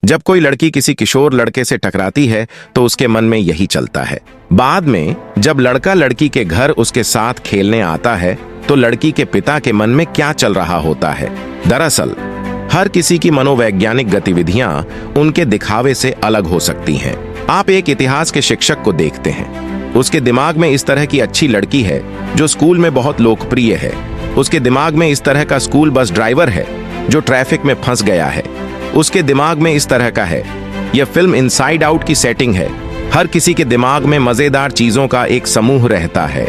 जब कोई लड़की किसी किशोर लड़के से टकराती है तो उसके मन में यही चलता है। बाद में जब लड़का लड़की के घर उसके साथ खेलने आता है तो लड़की के पिता के मन में क्या चल रहा होता है। दरअसल हर किसी की मनोवैज्ञानिक गतिविधियां उनके दिखावे से अलग हो सकती हैं। आप एक इतिहास के शिक्षक को देखते हैं, उसके दिमाग में इस तरह की अच्छी लड़की है जो स्कूल में बहुत लोकप्रिय है। उसके दिमाग में इस तरह का स्कूल बस ड्राइवर है जो ट्रैफिक में फंस गया है। उसके दिमाग में इस तरह का है। यह फिल्म इनसाइड आउट की सेटिंग है। हर किसी के दिमाग में मजेदार चीजों का एक समूह रहता है।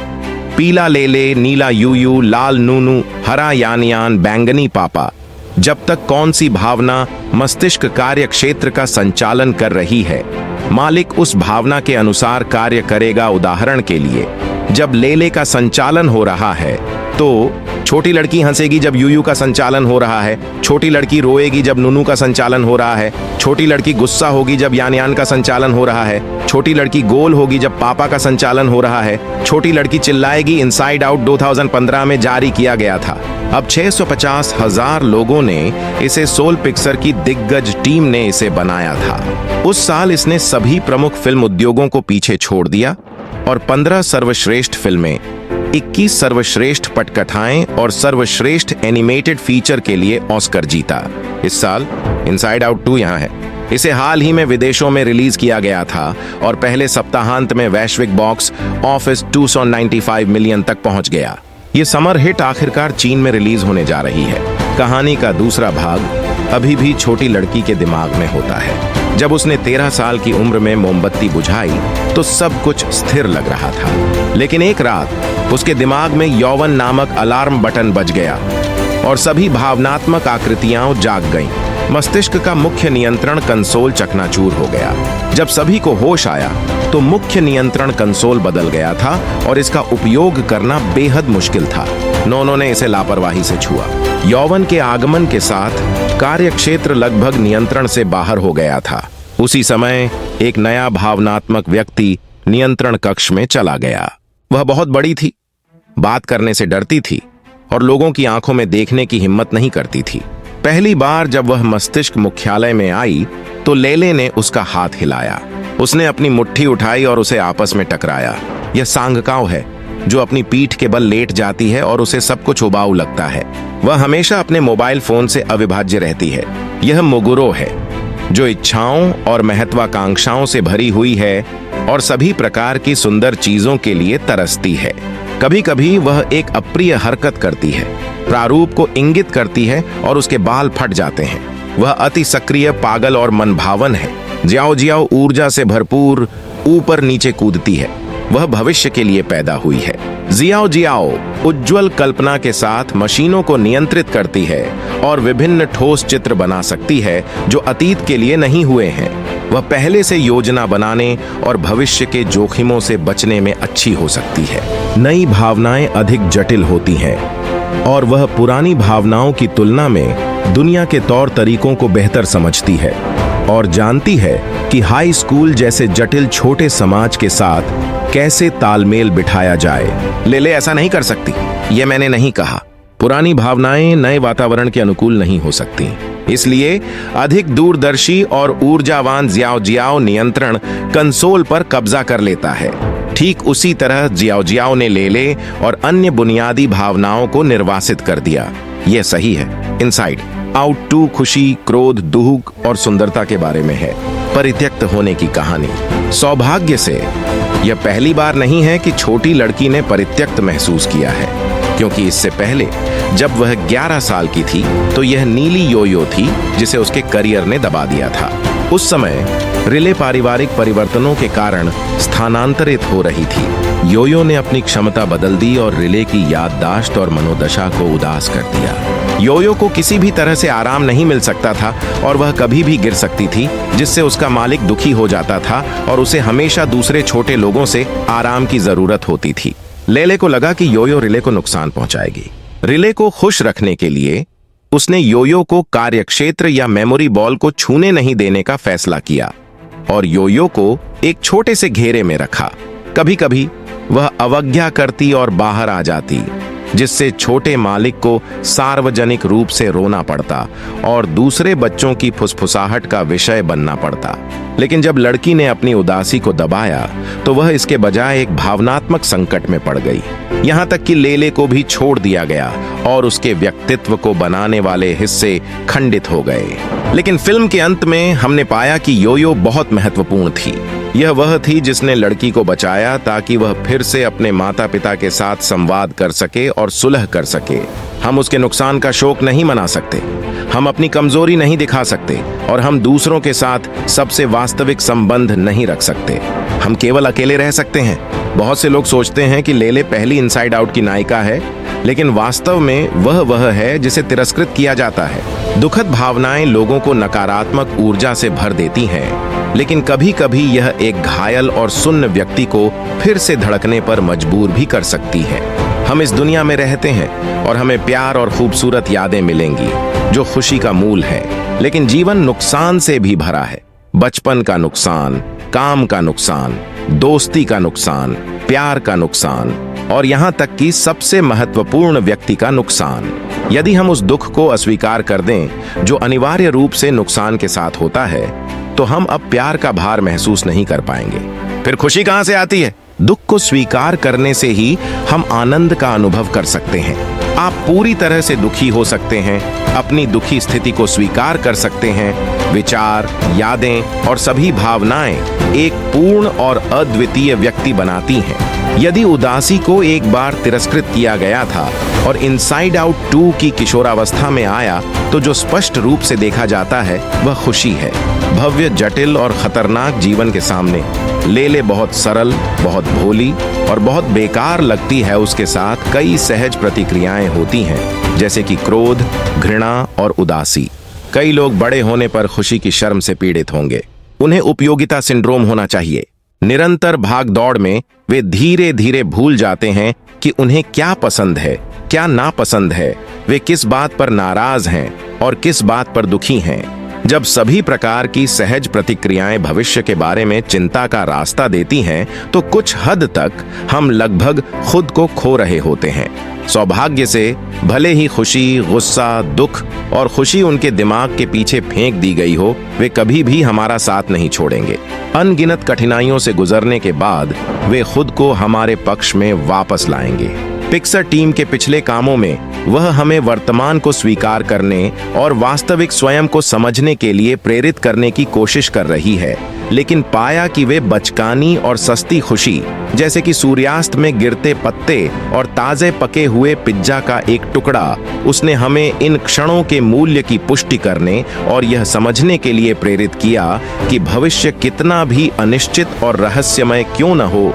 पीला लेले, नीला यूयू, लाल नूनू, हरा यान यान, बैंगनी पापा। जब तक कौन सी भावना मस्तिष्क कार्य क्षेत्र का संचालन कर रही है, मालिक उस भावना के अनुसार कार्य करेगा। उदाहरण के लिए, जब लेले का संचालन हो रहा है तो छोटी लड़की हंसेगी जब यूयू का संचालन हो रहा है, छोटी लड़की रोएगी जब नूनू का संचालन हो रहा है, छोटी लड़की गुस्सा होगी जब यान यान का संचालन हो रहा है, छोटी लड़की गोल होगी जब पापा का संचालन हो रहा है, छोटी लड़की चिल्लाएगी। इनसाइड आउट 2015 में जारी किया गया था। अब 650,000 लोगों ने इसे सोल पिक्चर की दिग्गज टीम ने इसे बनाया था। उस साल इसने सभी प्रमुख फिल्म उद्योगों को पीछे छोड़ दिया और 15 सर्वश्रेष्ठ फिल्में, 21 सर्वश्रेष्ठ पटकथाएं और सर्वश्रेष्ठ एनिमेटेड फीचर के लिए ऑस्कर जीता। इस साल इनसाइड आउट 2 यहाँ है। इसे हाल ही में विदेशों में रिलीज किया गया था और पहले सप्ताहांत में वैश्विक बॉक्स ऑफिस 295 मिलियन तक पहुंच गया। ये समर हिट आखिरकार चीन में रिलीज होने जा रही है। कहानी का दूसरा भाग अभी भी छोटी लड़की के दिमाग में होता है। जब उसने 13 साल की उम्र में मोमबत्ती बुझाई तो सब कुछ स्थिर लग रहा था, लेकिन एक रात उसके दिमाग में यौवन नामक अलार्म बटन बज गया और सभी भावनात्मक आकृतियां जाग गईं। मस्तिष्क का मुख्य नियंत्रण कंसोल चकनाचूर हो गया। जब सभी को होश आया तो मुख्य नियंत्रण कंसोल बदल गया था और इसका उपयोग करना बेहद मुश्किल था। नोनो ने इसे लापरवाही से छुआ। यौवन के आगमन के साथ कार्यक्षेत्र लगभग नियंत्रण से बाहर हो गया था। उसी समय एक नया भावनात्मक व्यक्ति नियंत्रण कक्ष में चला गया। वह बहुत बड़ी थी, बात करने से डरती थी और लोगों की आंखों में देखने की हिम्मत नहीं करती थी। पहली बार जब वह मस्तिष्क मुख्यालय में आई तो लेले ने उसका हाथ हिलाया। उसने अपनी मुट्ठी उठाई और उसे आपस में टकराया। यह सांगकाव है जो अपनी पीठ के बल लेट जाती है और उसे सब कुछ उबाऊ लगता है। वह हमेशा अपने मोबाइल फोन से अविभाज्य रहती है। यह मुगुरो है जो इच्छाओं और महत्वाकांक्षाओं से भरी हुई है और सभी प्रकार की सुंदर चीजों के लिए तरसती है। कभी कभी वह एक अप्रिय हरकत करती है, प्रारूप को इंगित करती है और उसके बाल फट जाते हैं। वह अति सक्रिय, पागल और मनभावन है। ज्याओ जियाओ ऊर्जा से भरपूर ऊपर नीचे कूदती है। वह भविष्य के लिए पैदा हुई है। जियाओ जियाओ उज्जवल कल्पना के साथ मशीनों को नियंत्रित करती है और विभिन्न ठोस चित्र बना सकती है जो अतीत के लिए नहीं हुए हैं। वह पहले से योजना बनाने और भविष्य के जोखिमों से बचने में अच्छी हो सकती है। नई भावनाएं अधिक जटिल होती हैं और वह पुरानी भावनाओं की तुलना में दुनिया के तौर तरीकों को बेहतर समझती है और जानती है कि हाई स्कूल जैसे जटिल छोटे समाज के साथ कैसे तालमेल बिठाया जाए। लेले ऐसा नहीं कर सकती, यह मैंने नहीं कहा। पुरानी भावनाएं नए वातावरण के अनुकूल नहीं हो सकती, इसलिए अधिक दूरदर्शी और ऊर्जावान जियाओ जियाओ नियंत्रण कंसोल पर कब्जा कर लेता है। ठीक उसी तरह जियाओ जियाओ ने लेले और अन्य बुनियादी भावनाओं को निर्वासित कर दिया। यह सही है। इनसाइड आउट 2 खुशी, क्रोध, दुख और सुंदरता के बारे में है। परित्यक्त होने की कहानी। सौभाग्य से यह पहली बार नहीं है कि छोटी लड़की ने परित्यक्त महसूस किया है, क्योंकि इससे पहले जब वह 11 साल की थी तो यह नीली योयो थी जिसे उसके करियर ने दबा दिया था। उस समय रिले पारिवारिक परिवर्तनों के कारण स्थानांतरित हो रही थी। योयो ने अपनी क्षमता बदल दी और रिले की याददाश्त और मनोदशा को उदास कर दिया। योयो को किसी भी तरह से आराम नहीं मिल सकता था और वह कभी भी गिर सकती थी, जिससे उसका मालिक दुखी हो जाता था और उसे हमेशा दूसरे छोटे लोगों से आराम की जरूरत होती थी। लेले को लगा कि योयो रिले को नुकसान पहुंचाएगी। रिले को खुश रखने के लिए उसने योयो को कार्यक्षेत्र या मेमोरी बॉल को छूने नहीं देने का फैसला किया और योयो को एक छोटे से घेरे में रखा। कभी कभी वह अवज्ञा करती और बाहर आ जाती, जिससे छोटे मालिक को सार्वजनिक रूप से रोना पड़ता और दूसरे बच्चों की फुसफुसाहट का विषय बनना पड़ता। लेकिन जब लड़की ने अपनी उदासी को दबाया तो वह इसके बजाय एक भावनात्मक संकट में पड़ गई। यहाँ तक कि लेले को भी छोड़ दिया गया और उसके व्यक्तित्व को बनाने वाले हिस्से खंडित हो गए। लेकिन फिल्म के अंत में हमने पाया कि योयो बहुत महत्वपूर्ण थी। यह वह थी जिसने लड़की को बचाया ताकि वह फिर से अपने माता पिता के साथ संवाद कर सके और सुलह कर सके। हम उसके नुकसान का शोक नहीं मना सकते, हम अपनी कमजोरी नहीं दिखा सकते और हम दूसरों के साथ सबसे वास्तविक संबंध नहीं रख सकते। हम केवल अकेले रह सकते हैं। बहुत से लोग सोचते हैं कि लेले पहली इनसाइड आउट की नायिका है, लेकिन वास्तव में वह है जिसे तिरस्कृत किया जाता है। दुखद भावनाएं लोगों को नकारात्मक ऊर्जा से भर देती हैं, लेकिन कभी कभी यह एक घायल और सुन्न व्यक्ति को फिर से धड़कने पर मजबूर भी कर सकती है। हम इस दुनिया में रहते हैं और हमें प्यार और खूबसूरत यादें मिलेंगी जो खुशी का मूल है, लेकिन जीवन नुकसान से भी भरा है। बचपन का नुकसान, काम का नुकसान, दोस्ती का नुकसान, प्यार का नुकसान और यहाँ तक कि सबसे महत्वपूर्ण व्यक्ति का नुकसान। यदि हम उस दुख को अस्वीकार कर दें जो अनिवार्य रूप से नुकसान के साथ होता है, तो हम अब प्यार का भार महसूस नहीं कर पाएंगे। फिर खुशी कहां से आती है? दुख को स्वीकार करने से ही हम आनंद का अनुभव कर सकते हैं। आप पूरी तरह से दुखी हो सकते हैं, अपनी दुखी स्थिति को स्वीकार कर सकते हैं। विचार, यादें और सभी भावनाएं एक पूर्ण और अद्वितीय व्यक्ति बनाती हैं। यदि उदासी को एक बार तिरस्कृत किया गया था और इनसाइड आउट 2 की किशोरावस्था में आया, तो जो स्पष्ट रूप से देखा जाता है वह खुशी है। भव्य, जटिल और खतरनाक जीवन के सामने लेले बहुत सरल, बहुत भोली और बहुत बेकार लगती है। उसके साथ कई सहज प्रतिक्रियाएं होती हैं, जैसे कि क्रोध, घृणा और उदासी। कई लोग बड़े होने पर खुशी की शर्म से पीड़ित होंगे। उन्हें उपयोगिता सिंड्रोम होना चाहिए। निरंतर भाग दौड़ में वे धीरे धीरे भूल जाते हैं कि उन्हें क्या पसंद है, क्या नापसंद है, वे किस बात पर नाराज हैं और किस बात पर दुखी हैं। जब सभी प्रकार की सहज प्रतिक्रियाएं भविष्य के बारे में चिंता का रास्ता देती हैं, तो कुछ हद तक हम लगभग खुद को खो रहे होते हैं। सौभाग्य से भले ही खुशी, गुस्सा, दुख और खुशी उनके दिमाग के पीछे फेंक दी गई हो, वे कभी भी हमारा साथ नहीं छोड़ेंगे। अनगिनत कठिनाइयों से गुजरने के बाद वे खुद को हमारे पक्ष में वापस लाएंगे। पिक्सर टीम के पिछले कामों में वह हमें वर्तमान को स्वीकार करने और वास्तविक स्वयं को समझने के लिए प्रेरित करने की कोशिश कर रही है, लेकिन पाया कि वे बचकानी और सस्ती खुशी, जैसे कि सूर्यास्त में गिरते पत्ते और ताजे पके हुए पिज्जा का एक टुकड़ा, उसने हमें इन क्षणों के मूल्य की पुष्टि करने और यह समझने के लिए प्रेरित किया कि भविष्य कितना भी अनिश्चित और रहस्यमय क्यों न हो,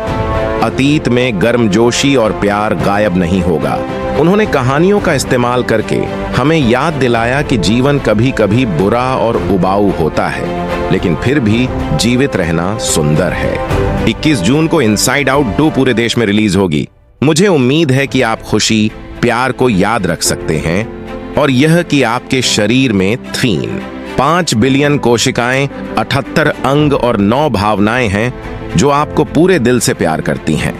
अतीत में गर्मजोशी और प्यार गायब नहीं होगा। उन्होंने कहानियों का इस्तेमाल करके हमें याद दिलाया कि जीवन कभी कभी बुरा और उबाऊ होता है, लेकिन फिर भी जीवित रहना सुंदर है। 21 जून को इनसाइड आउट 2 पूरे देश में रिलीज होगी। मुझे उम्मीद है कि आप खुशी, प्यार को याद रख सकते हैं और यह कि आपके शरीर में 5 बिलियन कोशिकाएं, 78 अंग और 9 भावनाएं हैं जो आपको पूरे दिल से प्यार करती हैं।